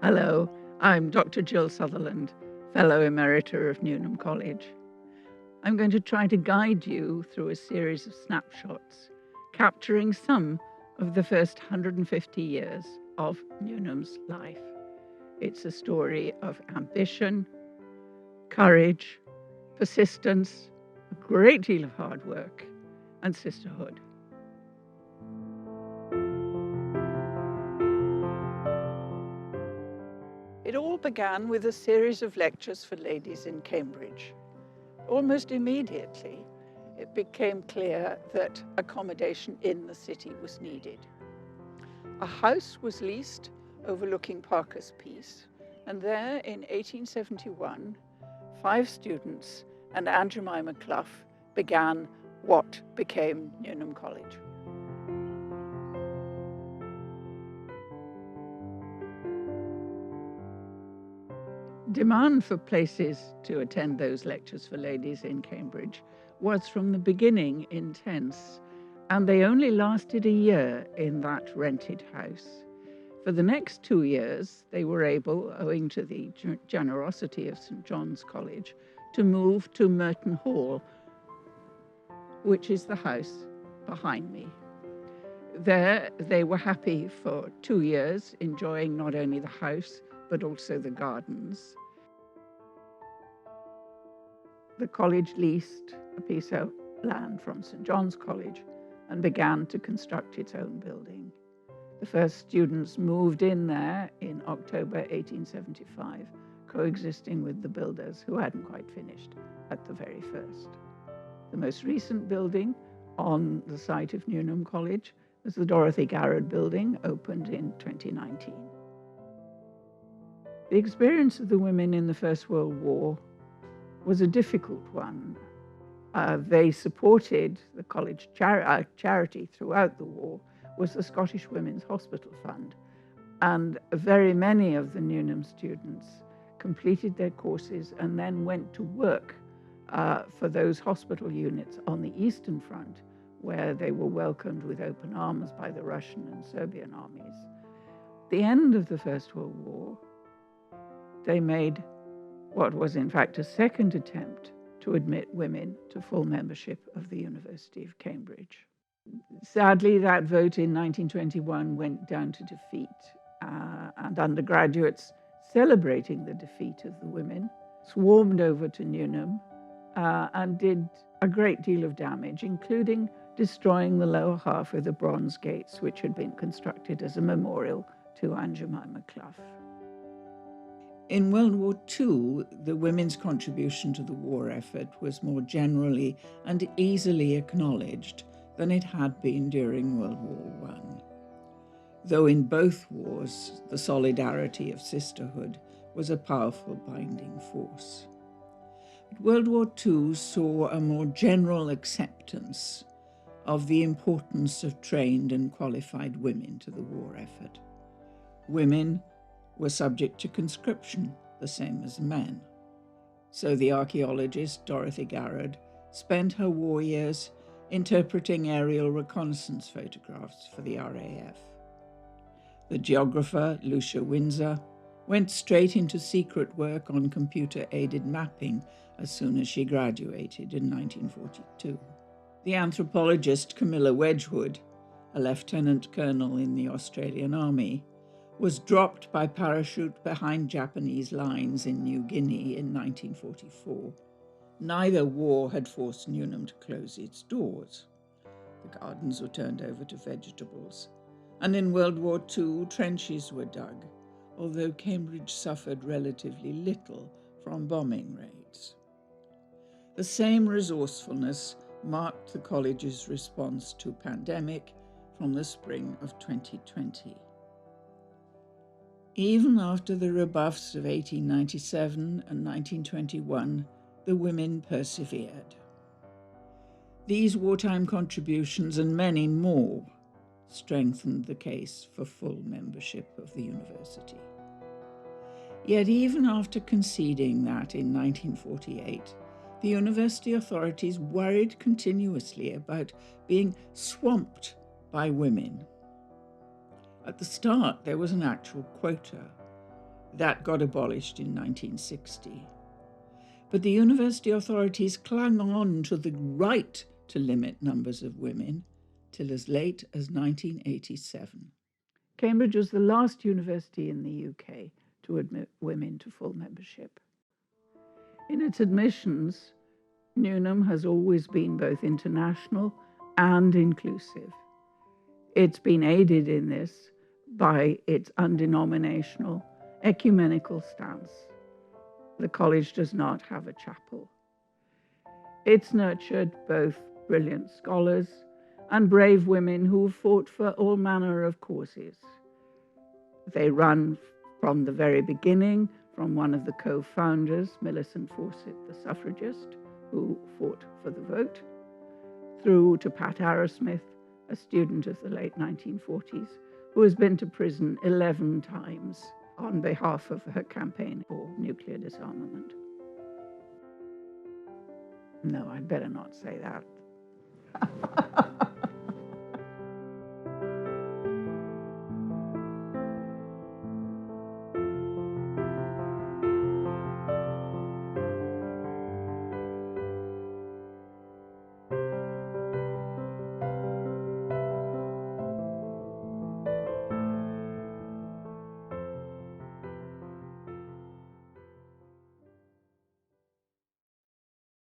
Hello, I'm Dr. Gill Sutherland, Fellow Emerita of Newnham College. I'm going to try to guide you through a series of snapshots, capturing some of the first 150 years of Newnham's life. It's a story of ambition, courage, persistence, a great deal of hard work, and sisterhood. It all began with a series of lectures for ladies in Cambridge. Almost immediately, it became clear that accommodation in the city was needed. A house was leased overlooking Parker's Piece, and there in 1871, 5 students and Aunt Jemima Clough began what became Newnham College. Demand for places to attend those lectures for ladies in Cambridge was from the beginning intense, and they only lasted a year in that rented house. For the next 2 years, they were able, owing to the generosity of St John's College, to move to Merton Hall, which is the house behind me. There, they were happy for 2 years, enjoying not only the house, but also the gardens. The college leased a piece of land from St John's College and began to construct its own building. The first students moved in there in October 1875, coexisting with the builders who hadn't quite finished at the very first. The most recent building on the site of Newnham College was the Dorothy Garrod building, opened in 2019. The experience of the women in the First World War was a difficult one. They supported the college charity throughout the war was the Scottish Women's Hospital Fund, and very many of the Newnham students completed their courses and then went to work for those hospital units on the Eastern Front, where they were welcomed with open arms by the Russian and Serbian armies. At the end of the First World War, they made what was in fact a second attempt to admit women to full membership of the University of Cambridge. Sadly, that vote in 1921 went down to defeat, and undergraduates celebrating the defeat of the women swarmed over to Newnham and did a great deal of damage, including destroying the lower half of the bronze gates, which had been constructed as a memorial to Aunt Jemima Clough. In World War II, the women's contribution to the war effort was more generally and easily acknowledged than it had been during World War I. Though in both wars, the solidarity of sisterhood was a powerful binding force. But World War II saw a more general acceptance of the importance of trained and qualified women to the war effort. Women were subject to conscription, the same as men. So the archaeologist Dorothy Garrod spent her war years interpreting aerial reconnaissance photographs for the RAF. The geographer Lucia Windsor went straight into secret work on computer-aided mapping as soon as she graduated in 1942. The anthropologist Camilla Wedgwood, a lieutenant colonel in the Australian Army, was dropped by parachute behind Japanese lines in New Guinea in 1944. Neither war had forced Newnham to close its doors. The gardens were turned over to vegetables, and in World War II, trenches were dug, although Cambridge suffered relatively little from bombing raids. The same resourcefulness marked the college's response to pandemic from the spring of 2020. Even after the rebuffs of 1897 and 1921, the women persevered. These wartime contributions and many more strengthened the case for full membership of the university. Yet even after conceding that in 1948, the university authorities worried continuously about being swamped by women. At the start, there was an actual quota. That got abolished in 1960. But the university authorities clung on to the right to limit numbers of women till as late as 1987. Cambridge was the last university in the UK to admit women to full membership. In its admissions, Newnham has always been both international and inclusive. It's been aided in this by its undenominational, ecumenical stance. The college does not have a chapel. It's nurtured both brilliant scholars and brave women who have fought for all manner of causes. They run from the very beginning from one of the co-founders, Millicent Fawcett, the suffragist, who fought for the vote, through to Pat Arrowsmith, a student of the late 1940s, who has been to prison 11 times on behalf of her campaign for nuclear disarmament. No, I'd better not say that.